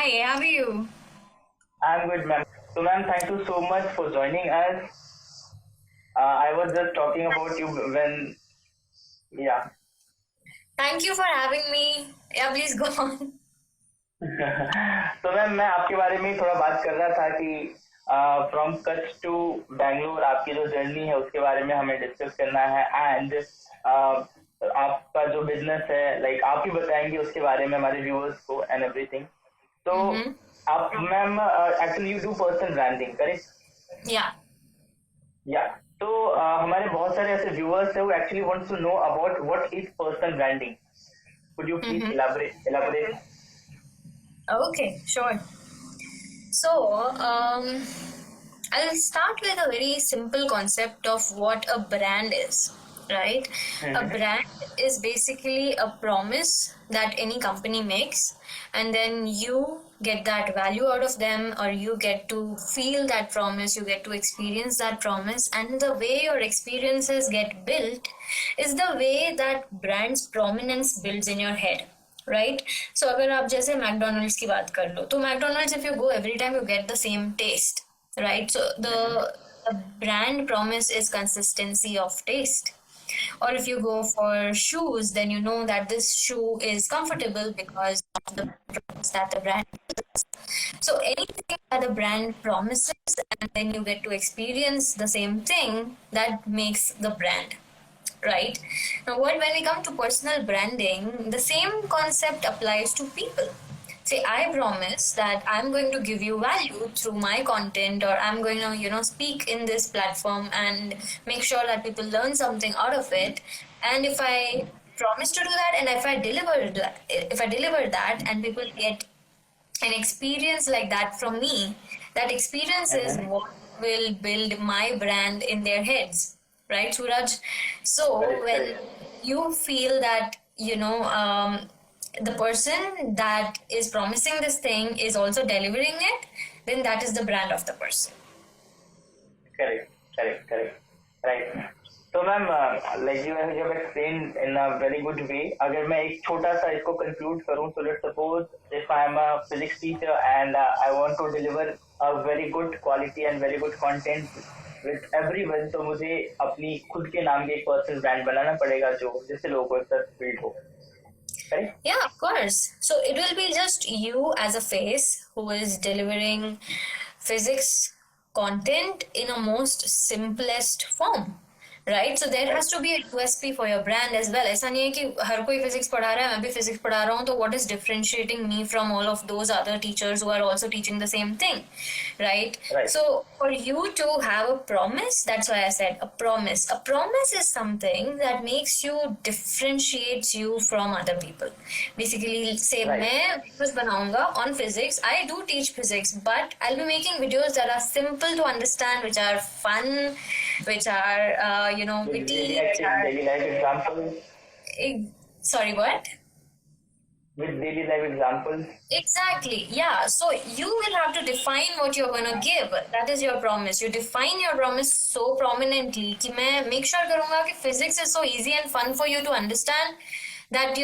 Hi, how are you? I'm good, ma'am. So, ma'am, thank you so much for joining us. I was just talking about you when, yeah. Thank you for having me. Yeah, please go on. तो ma'am मैं आपके बारे में थोड़ा बात कर रहा था कि फ्रॉम कच्छ टू बैंगलोर आपकी जो जर्नी है उसके बारे में हमें डिस्कस करना है एंड आपका जो बिजनेस है लाइक आप ही बताएंगे उसके बारे में हमारे व्यूअर्स को एंड एवरीथिंग तो Mm-hmm. आप ma'am actually you do personal branding correct Yeah. या तो हमारे बहुत सारे ऐसे व्यूअर्स है who actually wants to know about what is personal branding. Could you please Mm-hmm. elaborate? Okay, sure. So, I'll start with a very simple concept of what a brand is, right? A Mm-hmm. brand is basically a promise that any company makes, and then you get that value out of them, or you get to feel that promise, you get to experience that promise, and the way your experiences get built is the way that brand's prominence builds in your head. Right so अगर आप जैसे McDonald's की बात कर लो तो McDonald's if you go every time you get the same taste right so the brand promise is consistency of taste, or if you go for shoes then you know that this shoe is comfortable because of the promise that the brand does. So anything that the brand promises and then you get to experience the same thing, that makes the brand. Right now, when we come to personal branding, the same concept applies to people. Say I promise that I'm going to give you value through my content, or I'm going to speak in this platform and make sure that people learn something out of it. And if I promise to do that, and if I deliver that and people get an experience like that from me, that experience is Mm-hmm. what will build my brand in their heads, right, Suraj? So Correct, when correct, you feel that the person that is promising this thing is also delivering it, then that is the brand of the person. correct, correct, correct. Right. तो ma'am like you have explain in a very good way. अगर मैं एक छोटा सा इसको conclude करूं तो let's suppose if I am a physics teacher and I want to deliver a very good quality and very good content with everyone, तो मुझे अपनी खुद के नाम के एक पर्सनल ब्रांड बनाना पड़ेगा जो जिससे लोगों को ट्रस्ट बिल्ड हो. Correct? Yeah, of course. So it will be just you as a face who is delivering physics content in a most simplest form. Right so there has to be USP for your brand as well. ऐसा नहीं है कि हर कोई physics पढ़ा रहा है, मैं भी फिजिक्स पढ़ा रहा हूँ, तो what is differentiating me from all of those other teachers who are also teaching the same thing, right? Right. So for you to have a promise, that's why I said a promise is something that makes you differentiates you from other people. Basically say Right. मैं videos बनाऊंगा on physics, I do teach physics, but I'll be making videos that are simple to understand, which are fun, which are With witty, daily which are daily life examples. sorry, what? With daily life examples. Exactly, yeah. So you will have to define what you're going to give. That is your promise. You define your promise so prominently कि मैं make sure करूँगा कि physics is so easy and fun for you to understand that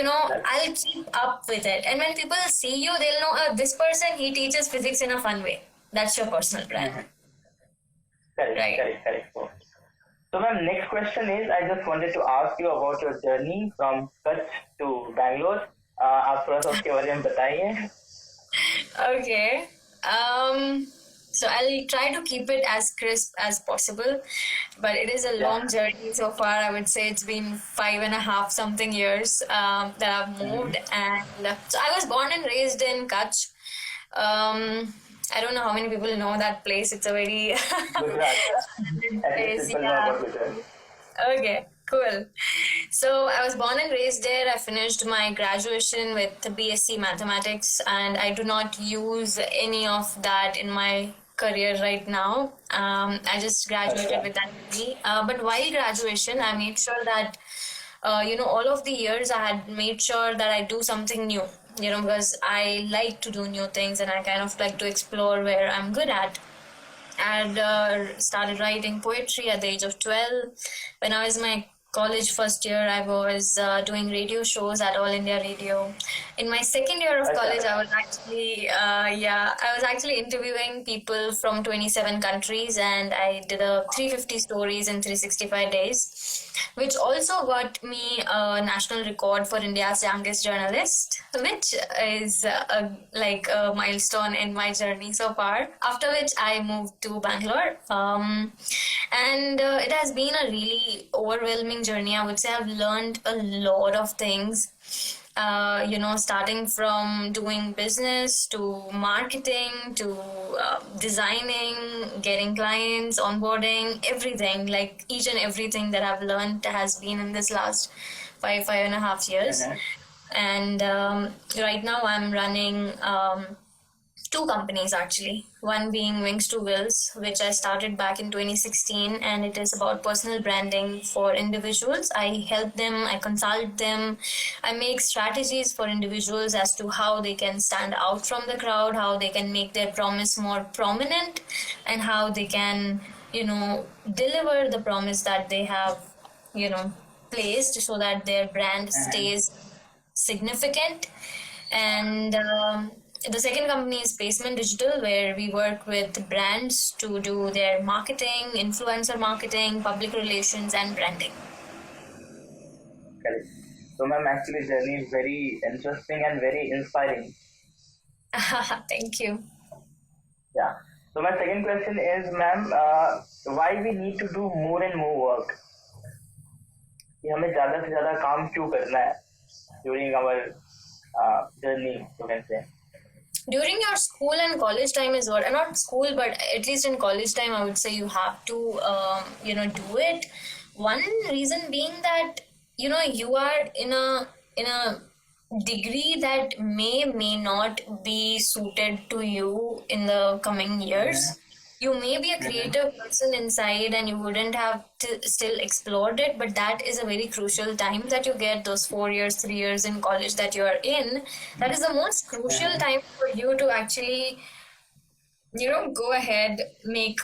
I'll keep up with it. And when people see you, they'll know this person, he teaches physics in a fun way. That's your personal brand. Mm-hmm. Correct, Right. correct. So, ma'am, next question is I just wanted to ask you about your journey from Kutch to Bangalore. आप थोड़ा सा उसके बारे में बताइए. Okay. So I'll try to keep it as crisp as possible, but it is a long journey so far. I would say it's been 5.5 something years that I've moved, and so I was born and raised in Kutch. I don't know how many people know that place. It's a very Gujarat. place. People know Yeah. about Gujarat. Okay, cool. So I was born and raised there. I finished my graduation with BSc Mathematics, and I do not use any of that in my career right now. I just graduated with that degree. But while graduation, I made sure that, all of the years I had made sure that I do something new, because I like to do new things and I kind of like to explore where I'm good at. And started writing poetry at the age of 12. When I was in my college first year, I was doing radio shows at All India Radio. In my second year of college, I was actually interviewing people from 27 countries, and I did a 350 stories in 365 days, which also got me a national record for India's youngest journalist, which is like a milestone in my journey so far. After which I moved to Bangalore, and it has been a really overwhelming journey. I would say I've learned a lot of things. Starting from doing business to marketing to designing, getting clients, onboarding, everything, like each and everything that I've learned has been in this last 5.5 years. And right now I'm running two companies actually. One being Wings to Wills, which I started back in 2016, and it is about personal branding for individuals. I help them, I consult them, I make strategies for individuals as to how they can stand out from the crowd, how they can make their promise more prominent, and how they can, deliver the promise that they have, placed so that their brand stays significant. And the second company is Basement Digital, where we work with brands to do their marketing, influencer marketing, public relations, and branding. Correct. So, ma'am, actually, journey is very interesting and very inspiring. Thank you. Yeah. So, my second question is, ma'am, why we need to do more and more work? कि हमें ज़्यादा से ज़्यादा काम क्यों करना है during our journey, you can say. During your school and college time is what, not school, but at least in college time, I would say you have to, do it. One reason being that, you are in a degree that may not be suited to you in the coming years. You may be a creative person inside and you wouldn't have still explored it, but that is a very crucial time that you get, those 4 years, 3 years in college that you are in. That is the most crucial time for you to actually, go ahead, make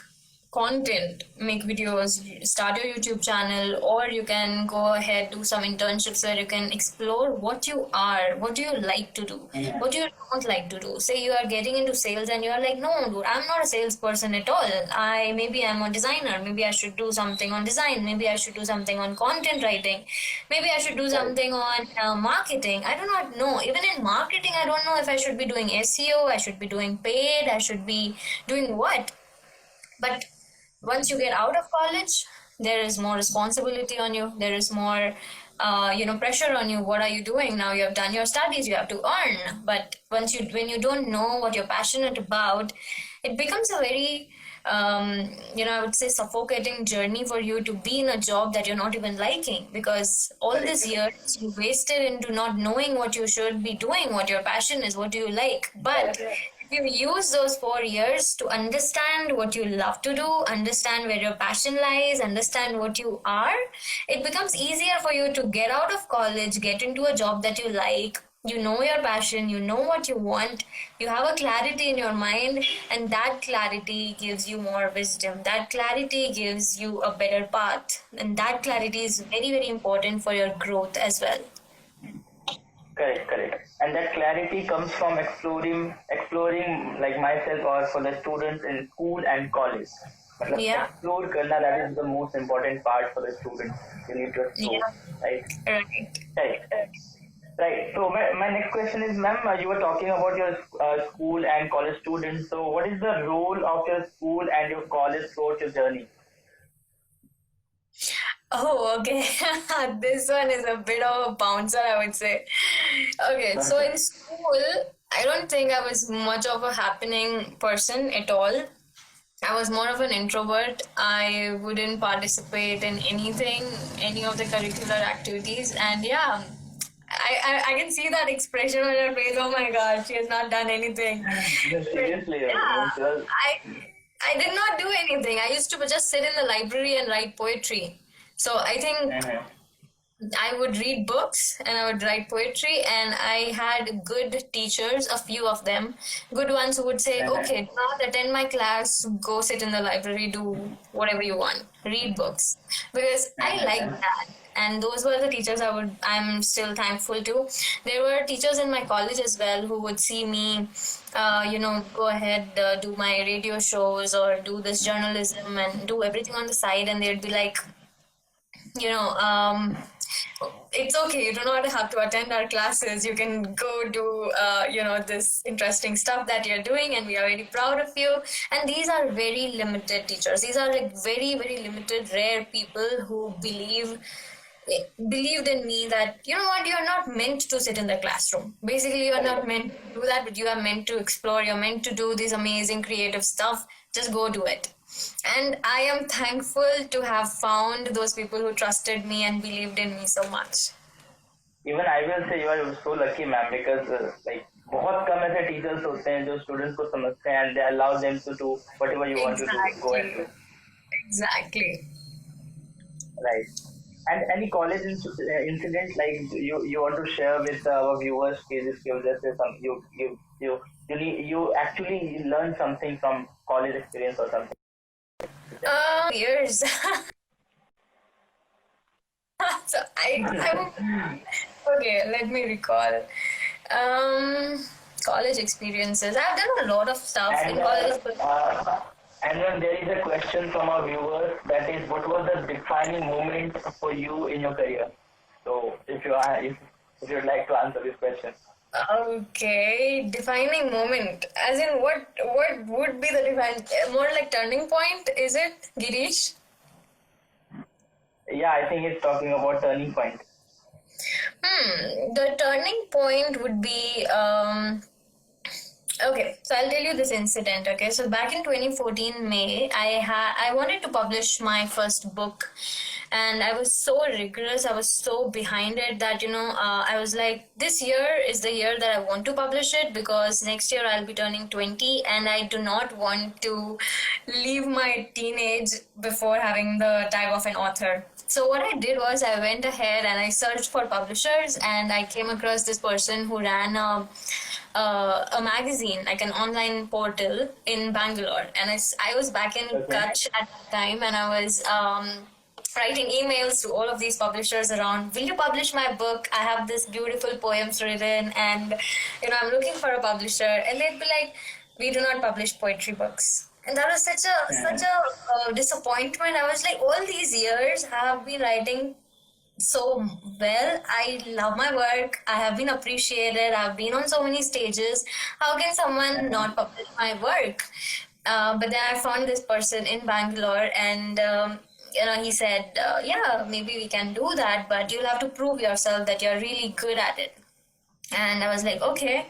content, make videos, start your YouTube channel, or you can go ahead, do some internships where you can explore what you are, what do you like to do, what do you don't like to do. Say you are getting into sales and you are like, no, dude, I'm not a salesperson at all. Maybe I'm a designer. Maybe I should do something on design. Maybe I should do something on content writing. Maybe I should do something on marketing. I do not know. Even in marketing, I don't know if I should be doing SEO, I should be doing paid, I should be doing what. But once you get out of college, there is more responsibility on you. There is more, pressure on you. What are you doing now? You have done your studies. You have to earn. But when you don't know what you're passionate about, it becomes a very, I would say suffocating journey for you to be in a job that you're not even liking, because all these years you wasted into not knowing what you should be doing, what your passion is, what do you like. But if you use those 4 years to understand what you love to do, understand where your passion lies, understand what you are, it becomes easier for you to get out of college, get into a job that you like. You know your passion, you know what you want, you have a clarity in your mind, and that clarity gives you more wisdom. That clarity gives you a better path, and that clarity is very, very important for your growth as well. Correct. And that clarity comes from exploring like myself or for the students in school and college. Explore karna, that is the most important part for the students. You need to explore, right? Right. So my next question is, ma'am, you were talking about your school and college students. So what is the role of your school and your college throughout your journey? Oh, okay. This one is a bit of a bouncer, I would say. Okay, so in school, I don't think I was much of a happening person at all. I was more of an introvert. I wouldn't participate in anything, any of the curricular activities. And yeah, I can see that expression on your face. Oh my God, she has not done anything. Seriously, yeah, I did not do anything. I used to just sit in the library and write poetry. So I think I would read books and I would write poetry, and I had good teachers, a few of them, good ones who would say, okay, do not attend my class, go sit in the library, do whatever you want, read books. Because I like that. and those were the teachers I'm still thankful to. There were teachers in my college as well who would see me go ahead, do my radio shows or do this journalism and do everything on the side, and they'd be like, you know, it's okay, you do not have to attend our classes, you can go do this interesting stuff that you're doing, and we are very proud of you. And these are very limited teachers. These are like very, very limited, rare people who believed in me that, you know what, you're not meant to sit in the classroom. Basically, you're not meant to do that, but you are meant to explore, you're meant to do this amazing creative stuff. Just go do it. And I am thankful to have found those people who trusted me and believed in me so much. Even I will say you are so lucky, ma'am, because like बहुत कम ऐसे teachers होते हैं जो students को समझते हैं and they allow them to do whatever you want to do, go and do. Exactly. Right. And any college incident like you want to share with our viewers? You actually learned something from college experience or something. Years. So okay, let me recall. College experiences. I've done a lot of stuff in college. And then there is a question from our viewers, that is, what was the defining moment for you in your career? So if you'd like to answer this question. Okay, defining moment. As in what would be the more like turning point, is it, Girish? Yeah, I think it's talking about turning point. The turning point would be okay, so I'll tell you this incident. Okay, so back in 2014 May, I wanted to publish my first book, and I was so rigorous, I was so behind it that I was like, this year is the year that I want to publish it, because next year I'll be turning 20 and I do not want to leave my teenage before having the tag of an author. So what I did was I went ahead and I searched for publishers, and I came across this person who ran a magazine, like an online portal in Bangalore. And I was back in Kutch at the time, and I was writing emails to all of these publishers around, will you publish my book? I have this beautiful poems written, and I'm looking for a publisher. And they'd be like, we do not publish poetry books. And that was such a disappointment. I was like, all these years I have been writing so well. I love my work. I have been appreciated. I've been on so many stages. How can someone not publish my work? But then I found this person in Bangalore, and he said, yeah, maybe we can do that, but you'll have to prove yourself that you're really good at it. And I was like, okay.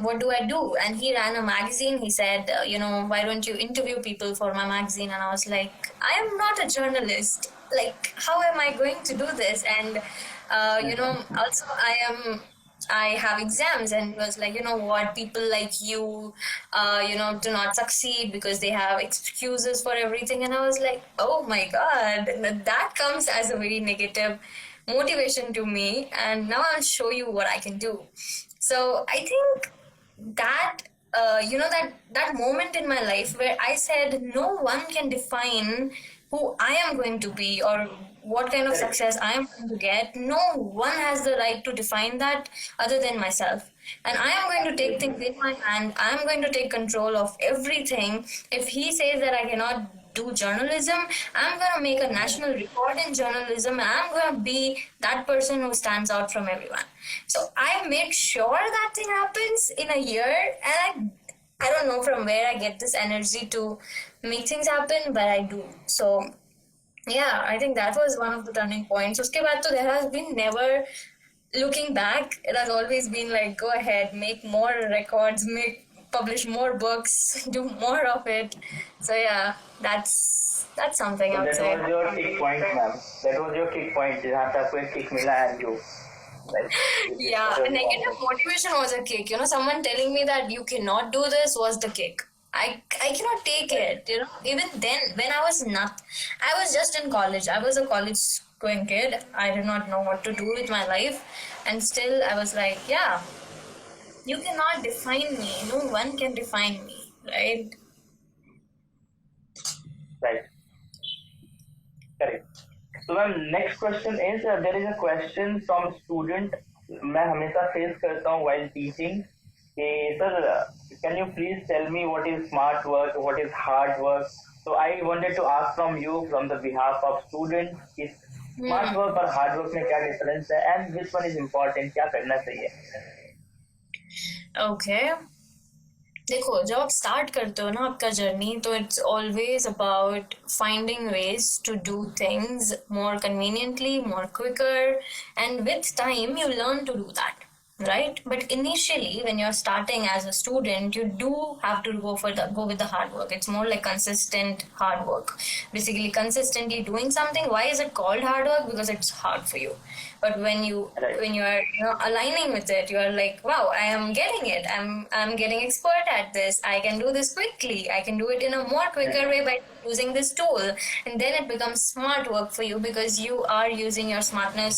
What do I do? And he ran a magazine. He said, why don't you interview people for my magazine? And I was like, I am not a journalist. Like, how am I going to do this? And, also I have exams. And he was like, you know what, people like you, do not succeed because they have excuses for everything. And I was like, oh my God, that comes as a very negative motivation to me. And now I'll show you what I can do. So I think that, that moment in my life where I said, no one can define who I am going to be or what kind of success I am going to get. No one has the right to define that other than myself. And I am going to take things in my hand. I am going to take control of everything. If he says that I cannot do journalism, I'm going to make a national record in journalism, and I'm going to be that person who stands out from everyone. So I make sure that thing happens in a year, and I don't know from where I get this energy to make things happen, but I do. So yeah, I think that was one of the turning points. Uske baad to there has been never looking back. It has always been like, go ahead, make more records, publish more books, do more of it. So yeah, that's something I would say. That was your kick point, ma'am. That was your kick point. You have to kick mila and you. Yeah, negative motivation was a kick. Someone telling me that you cannot do this was the kick. I cannot take it. Even then, when I was just in college. I was a college going kid. I did not know what to do with my life, and still I was like, yeah, you cannot define me. No one can define me, right? Right. Correct. So ma'am, next question is there is a question from student मैं हमेशा face करता हूँ while teaching कि sir can you please tell me what is smart work, what is hard work? So I wanted to ask from you from the behalf of students कि smart work और hard work में क्या difference है and which one is important, क्या करना चाहिए? Okay. देखो जब आप स्टार्ट करते हो ना आपका जर्नी तो it's always about finding ways to do things more conveniently more quicker and with time you learn to do that, right? But initially when you're starting as a student, you do have to go with the hard work. It's more like consistent hard work, basically consistently doing something. Why is it called hard work? Because it's hard for you. But when you are aligning with it, you are like, wow, I am getting it. I'm getting expert at this. I can do this quickly. I can do it in a more quicker way by using this tool. And then it becomes smart work for you because you are using your smartness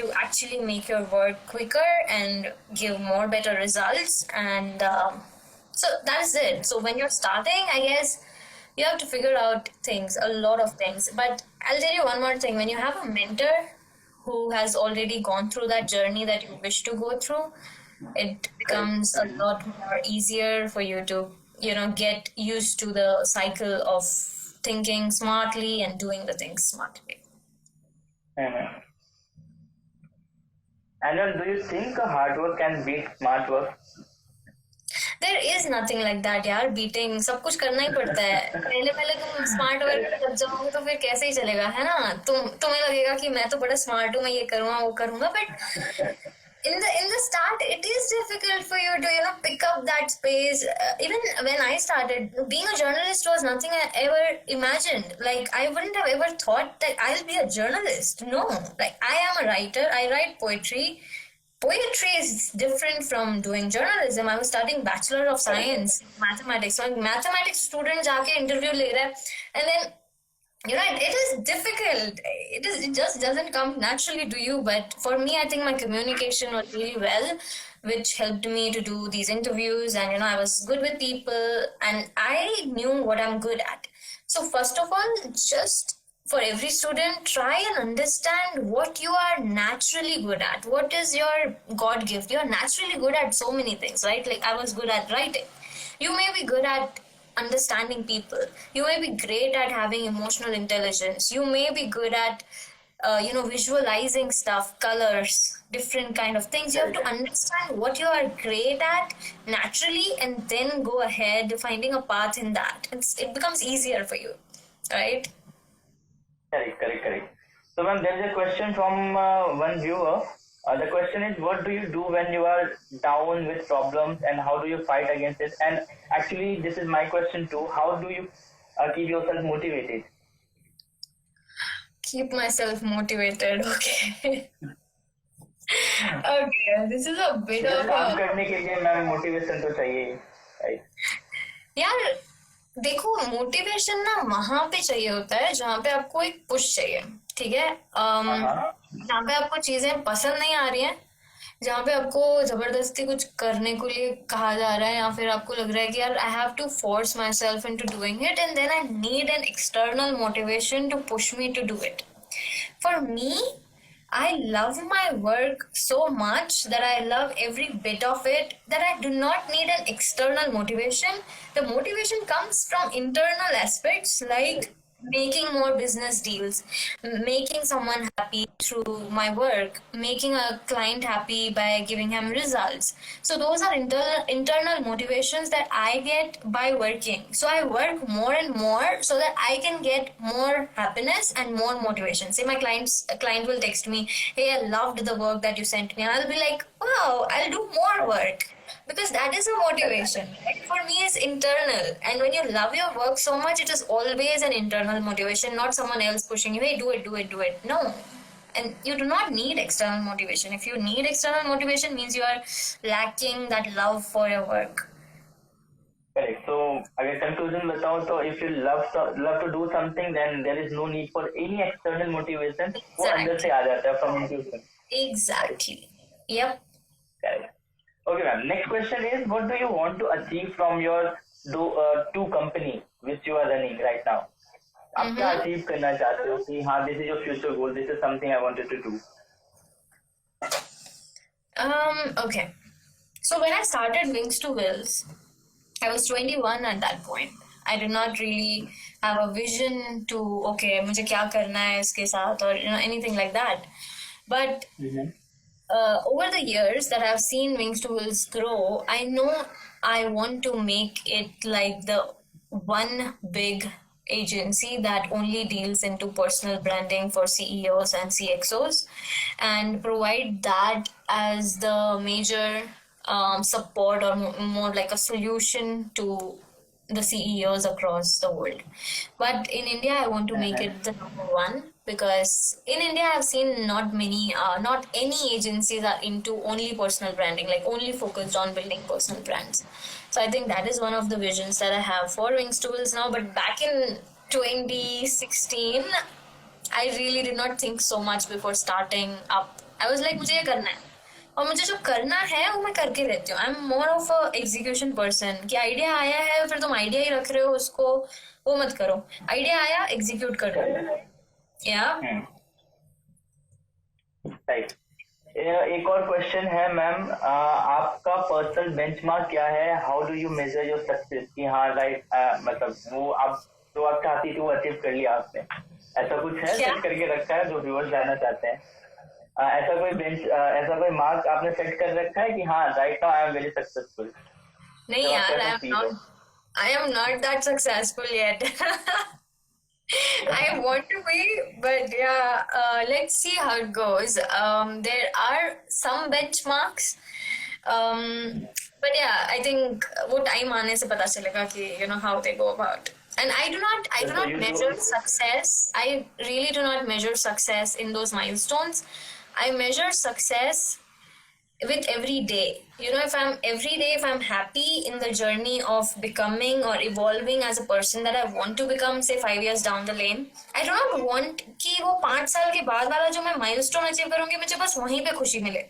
to actually make your work quicker and give more better results. And so that is it. So when you're starting, I guess you have to figure out things, a lot of things. But I'll tell you one more thing. When you have a mentor who has already gone through that journey that you wish to go through, it becomes a lot more easier for you to, get used to the cycle of thinking smartly and doing the things smartly. And then do you think hard work can beat smart work? There is nothing like that यार. Beating सब कुछ करना ही पड़ता है. पहले तुम smart work लग जाओगे तो फिर कैसे ही चलेगा, है ना? तुम्हें लगेगा कि मैं तो बड़ा स्मार्ट हूँ, मैं ये करूँगा वो करूँगा, but in the start it is difficult for you to pick up that space. Even when I started, being a journalist was nothing I ever imagined. Like I wouldn't have ever thought that I'll be a journalist. No, like I am a writer. I write poetry. Poetry is different from doing journalism. I was studying Bachelor of Science Mathematics. So mathematics student जाके interview ले रहा है, and then it is difficult. It just doesn't come naturally to you. But for me, I think my communication was really well, which helped me to do these interviews. And I was good with people, and I knew what I'm good at. So first of all, just for every student, try and understand what you are naturally good at. What is your God gift? You're naturally good at so many things, right? Like I was good at writing. You may be good at understanding people. You may be great at having emotional intelligence. You may be good at visualizing stuff, colors, different kind of things. You have to understand what you are great at naturally and then go ahead finding a path in that. It becomes easier for you, right? Correct. So ma'am, there is a question from one viewer. The question is, what do you do when you are down with problems and how do you fight against it? And actually, this is my question too. How do you keep yourself motivated? Keep myself motivated, okay. Okay, this is a bit of काम करने के लिए ma'am motivation तो चाहिए, right? यार देखो, motivation ना वहां पे चाहिए होता है जहाँ पे आपको एक पुश चाहिए, ठीक है? जहाँ पे आपको चीजें पसंद नहीं आ रही हैं, जहाँ पे आपको जबरदस्ती कुछ करने के लिए कहा जा रहा है, या फिर आपको लग रहा है कि यार I have to force myself into doing it, and then I need an external motivation to push me to do it. For me, I love my work so much that I love every bit of it, that I do not need an external motivation. The motivation comes from internal aspects like making more business deals, making someone happy through my work, making a client happy by giving him results. So those are internal motivations that I get by working. So I work more and more so that I can get more happiness and more motivation. Say my client will text me, hey, I loved the work that you sent me, and I'll be like, wow, I'll do more work. Because that is a motivation. Right? For me, it's internal. And when you love your work so much, it is always an internal motivation, not someone else pushing you, hey, do it. No. And you do not need external motivation. If you need external motivation, means you are lacking that love for your work. Correct. So, अगर conclusion बताऊँ तो if you love to do something, then there is no need for any external motivation. वो अंदर से आ जाता है from intuition. Exactly. Yep. Correct. Okay, ma'am. Next question is, what do you want to achieve from your two company which you are running right now? आप क्या achieve करना चाहते हो कि हाँ this is your future goal, this is something I wanted to do? Okay. So when I started Wings to Wills, I was 21 at that point. I did not really have a vision to, okay, मुझे क्या करना है इसके साथ, or anything like that. But over the years that I've seen Wings to Wills grow, I know I want to make it like the one big agency that only deals into personal branding for CEOs and CXOs, and provide that as the major support, or more like a solution to the CEOs across the world. But in India, I want to make it the number one, because in India, I've seen not any agencies are into only personal branding, like only focused on building personal brands. So I think that is one of the visions that I have for Wings to Wills now. But back in 2016, I really did not think so much before starting up. I was like, मुझे ये करना है, और मुझे जो करना है वो मैं करके रहती हूँ. I am more of a execution person. कि आइडिया आया है, फिर तुम आइडिया ही रख रहे हो उसको, वो मत करो. आइडिया आया, एग्जीक्यूट कर दो. या राइट. एक और क्वेश्चन है मैम, आपका पर्सनल बेंचमार्क क्या है? How do you major your success? कि हाँ राइट, मतलब वो आप जो आप चाहती थी वो अचीव कर लिया आपने, ऐसा कुछ है सेट करके रखा है जो व्यूअर्स जानना चाहते हैं? ऐसा कोई मार्क आपने सेट कर रखा है कि हाँ right now I am very successful? नहीं यार, I am not that successful yet. I want to be, but yeah, let's see how it goes. There are some benchmarks, but yeah, I think वो time आने से पता चलेगा कि how they go about. And I do not measure success. I really do not measure success in those milestones. I measure success with every day. If I'm happy in the journey of becoming or evolving as a person that I want to become, say 5 years down the lane, I do not want कि वो 5 साल के बाद वाला जो मैं milestone achieve करूँगी मुझे बस वहीं पे खुशी मिले.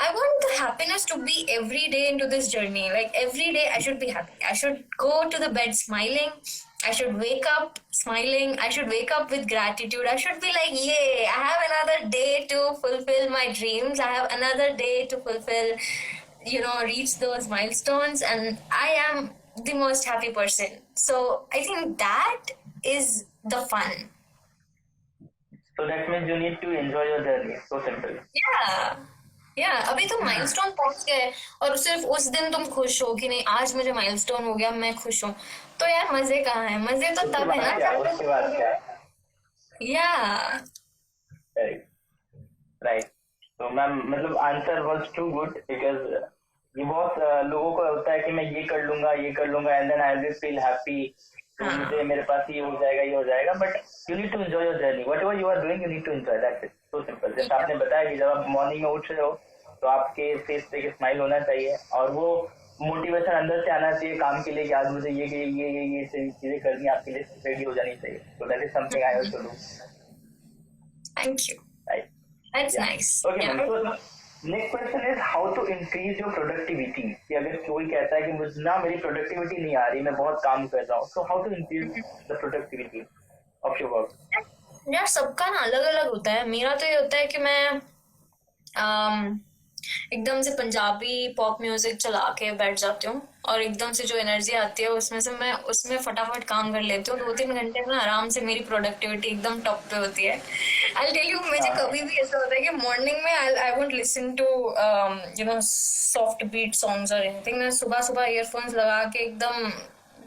I want the happiness to be every day into this journey. Like every day I should be happy. I should go to the bed smiling. I should wake up smiling. I should wake up with gratitude. I should be like, yay, I have another day to fulfill my dreams. I have another day to fulfill, reach those milestones. And I am the most happy person. So I think that is the fun. So that means you need to enjoy your journey. So simple. Yeah. अभी तुम milestone पहुंच गए और सिर्फ उस दिन तुम खुश हो कि नहीं आज मुझे माइलस्टोन हो गया, मैं खुश हूँ, तो यार मजे कहाँ है? मजे तो तब है ना उसके बाद क्या? या राइट. तो मैम मतलब answer was too good, because ये बहुत लोगों को होता है कि मैं ये कर लूंगा and then I will feel happy, मुझे मेरे पास ये हो जाएगा. But you need to enjoy your journey. Whatever you are doing you need to enjoy. That's it. So simple. जैसे आपने बताया कि जब आप मॉर्निंग में उठ रहे हो तो आपके फेस पे एक स्माइल होना चाहिए और वो मोटिवेशन अंदर से आना चाहिए काम के लिए कि आज मुझे ये चीजें करनी, आपके लिए रेडी हो जानी चाहिए. So that is something I also do. Thank you. Right. That's nice. Okay ma'am. So next question is how to increase your productivity. कि अगर कोई कहता है कि मुझे ना मेरी प्रोडक्टिविटी नहीं आ रही, मैं बहुत काम कर रहा हूँ, so how to increase the productivity of your work? यार सबका ना अलग अलग होता है. मेरा तो ये होता है कि मैं एकदम से पंजाबी पॉप म्यूजिक चला के बैठ जाती हूँ और एकदम से जो एनर्जी आती है उसमें से मैं उसमें फटाफट काम कर लेती हूँ. 2-3 घंटे में आराम से मेरी प्रोडक्टिविटी एकदम टॉप पे होती है. आई टेल यू, मुझे कभी भी ऐसा होता है कि मॉर्निंग में I won't listen to soft beat songs और एनीथिंग. मैं सुबह ईयरफोन्स लगा के एकदम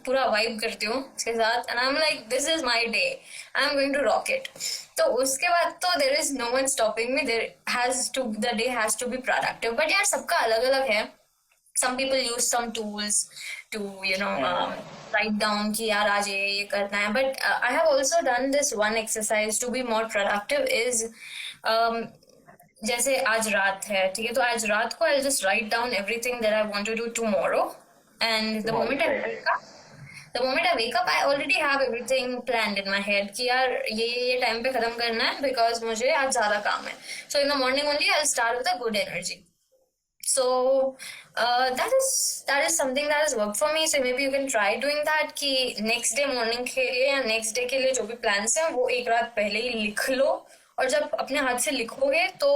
पूरा वाइब करती हूँ उसके साथ and I am like this is my day, I am going to rock it. तो उसके बाद तो there is no one stopping me. The day has to be productive. But यार सबका अलग अलग है. some people use some tools to write down कि यार आज ये करना है. but I have also done this one exercise to be more productive is जैसे आज रात है, ठीक है, तो आज रात को I'll just write down everything that I want to do tomorrow, and the moment I wake up I already have everything planned in my head कि यार ये टाइम पे खत्म करना है because मुझे आज ज्यादा काम है. So in the morning only I'll start with a good energy. So that is something that has worked for me. So maybe you can try doing that कि next day morning के लिए या next day के लिए जो भी plans हैं वो एक रात पहले ही लिख लो, और जब अपने हाथ से लिखोगे तो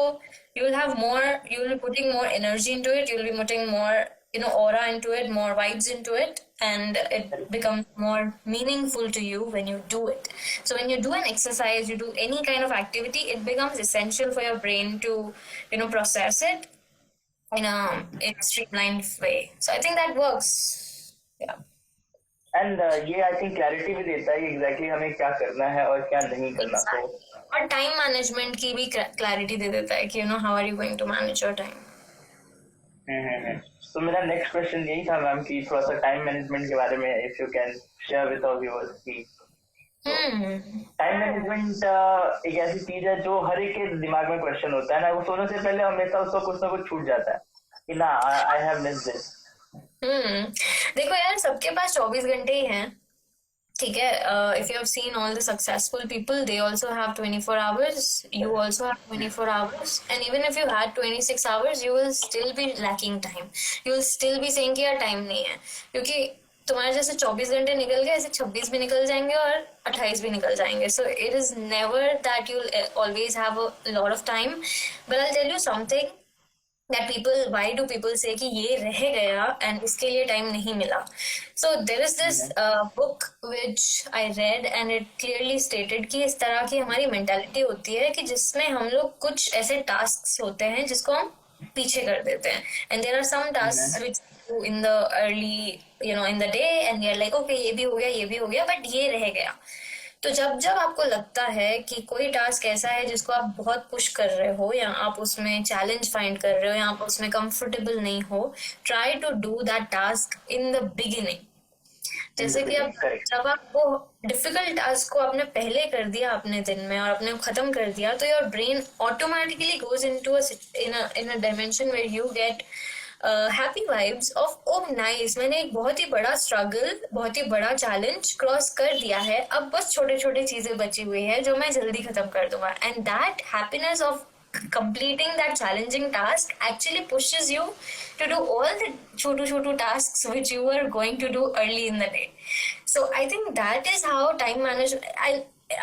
you will have more, you will be putting more energy into it, you will be putting more, aura into it, more vibes into it, and it becomes more meaningful to you when you do it. So when you do an exercise, you do any kind of activity, it becomes essential for your brain to process it in a streamlined way. So I think that works. Yeah. And ये I think clarity भी देता है कि exactly हमें क्या करना है और क्या नहीं करना. तो और टाइम मैनेजमेंट की भी क्लैरिटी दे देता है कि how are you going to manage your time. तो मेरा नेक्स्ट क्वेश्चन यही था मैम कि थोड़ा सा टाइम मैनेजमेंट के बारे में if you can share with our viewers की टाइम मैनेजमेंट एक ऐसी चीज है जो हर एक के दिमाग में क्वेश्चन होता है ना, वो सोने से पहले हमेशा उसको कुछ ना कुछ छूट जाता है कि ना आई हैव मिस्ड दिस. देखो यार, सबके पास 24 घंटे ही हैं, ठीक है. If you have seen all the successful people, they also have 24 hours, you also have 24 hours, and even if you had 26 hours you will still be lacking time. You will still be saying कि यार time नहीं है, क्योंकि तुम्हारे जैसे 24 घंटे निकल गए, ऐसे 26 भी निकल जाएंगे और 28 भी निकल जाएंगे. So it is never that you will always have a lot of time. But I tell you something that why do people say कि ये रह गया and इसके लिए टाइम नहीं मिला. So there is this book which I read and it clearly stated कि इस तरह की हमारी मेंटालिटी होती है कि जिसमें हम लोग कुछ ऐसे टास्क होते हैं जिसको हम पीछे कर देते हैं, and there are some tasks which do in the early in the day and you're like okay ये भी हो गया but ये रह गया. तो जब आपको लगता है कि कोई टास्क ऐसा है जिसको आप बहुत पुश कर रहे हो या आप उसमें चैलेंज फाइंड कर रहे हो या आप उसमें कंफर्टेबल नहीं हो, try to do that task in the beginning. जैसे कि अब जब आप वो डिफिकल्ट टास्क को आपने पहले कर दिया अपने दिन में और आपने खत्म कर दिया, तो your brain automatically goes into in a dimension where you get happy vibes of oh nice, मैंने एक बहुत ही बड़ा स्ट्रगल, बहुत ही बड़ा चैलेंज क्रॉस कर दिया है, अब बस छोटे छोटे चीजें बची हुई है जो मैं जल्दी खत्म कर दूंगा. And that happiness of completing that challenging task actually pushes you to do all the chotu tasks which you were going to do early in the day. So I think that is how time management,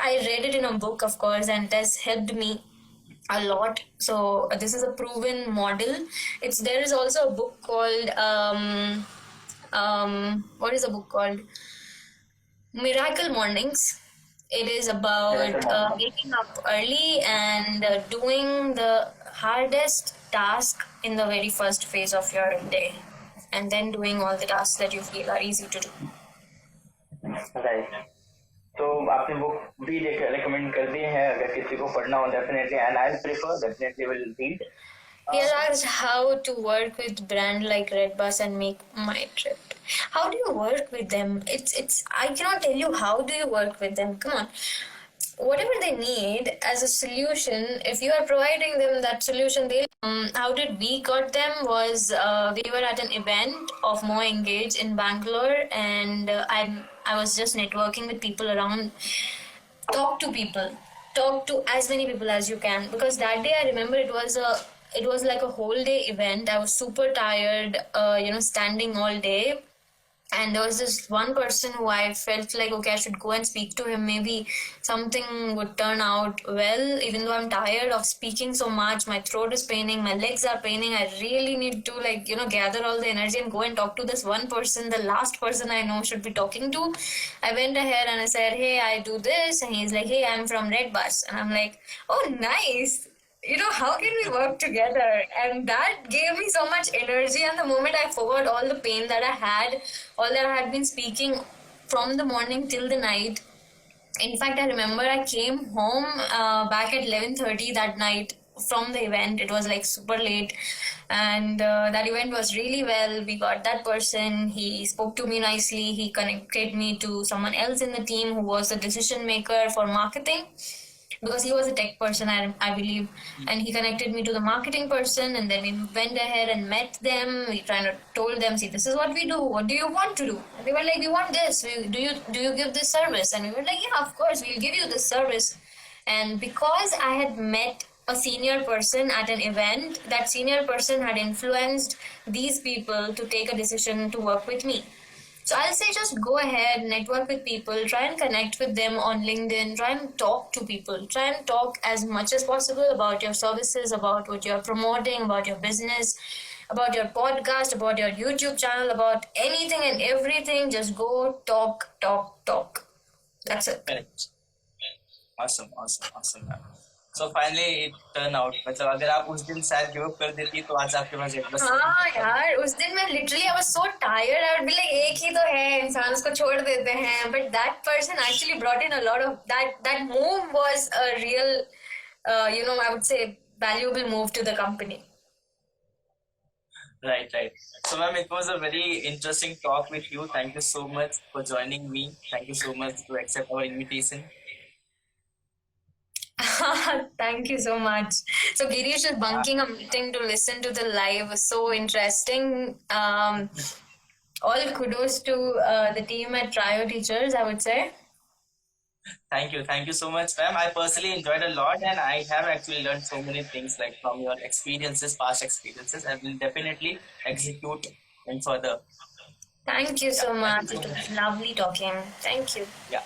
I read it in a book of course and it has helped me a lot. So this is a proven model. There is also a book called what is the book called? Miracle Mornings. It is about waking up early and doing the hardest task in the very first phase of your day, and then doing all the tasks that you feel are easy to do. Right. तो आपने book भी recommend कर दिए हैं, अगर किसी को पढ़ना हो definitely, and I'll prefer definitely will read. Here are how to work with brand like Redbus and make my trip. How do you work with them? It's I cannot tell you how do you work with them. Come on. Whatever they need as a solution, if you are providing them that solution, how did we got them was we were at an event of More Engage in Bangalore, and I was just networking with people around. Talk to as many people as you can, because that day I remember it was like a whole day event. I was super tired, standing all day. And there was this one person who I felt like, okay, I should go and speak to him. Maybe something would turn out well, even though I'm tired of speaking so much. My throat is paining, my legs are paining. I really need to gather all the energy and go and talk to this one person, the last person I know should be talking to. I went ahead and I said, hey, I do this. And he's like, hey, I'm from Redbus. And I'm like, oh, nice. How can we work together? And that gave me so much energy. And the moment I forgot all the pain that I had, all that I had been speaking from the morning till the night. In fact, I remember I came home back at 11:30 that night from the event. It was like super late. And that event was really well. We got that person. He spoke to me nicely. He connected me to someone else in the team who was the decision maker for marketing, because he was a tech person, I believe, and he connected me to the marketing person, and then we went ahead and met them. We told them, see, this is what we do. What do you want to do? And they were like, we want this. Do you give this service? And we were like, yeah, of course, we'll give you this service. And because I had met a senior person at an event, that senior person had influenced these people to take a decision to work with me. So I'll say just go ahead, network with people, try and connect with them on LinkedIn, try and talk to people, try and talk as much as possible about your services, about what you're promoting, about your business, about your podcast, about your YouTube channel, about anything and everything. Just go talk, talk, talk. That's it. Correct. Awesome, ma'am. So finally it turned out, मतलब अगर आप उस दिन शायद give up कर देती तो आज आपके पास एक बस हाँ यार, उस दिन मैं literally I was so tired. I would be like, एक ही तो है, इंसान उसको छोड़ देते हैं. But that person actually brought in a lot of that move was a real, I would say valuable move to the company. Right. So ma'am, it was a very interesting talk with you. Thank you so much for joining me. Thank you so much to accept our invitation. Thank you so much. So Girish is bunking a meeting to listen to the live. So interesting. All kudos to the team at Trio Teachers, I would say. Thank you so much, ma'am. I personally enjoyed a lot, and I have actually learned so many things like from your experiences, past experiences, and will definitely execute them further. Thank you so much. It was lovely talking. Thank you. Yeah.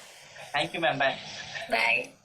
Thank you, ma'am. Bye. Bye.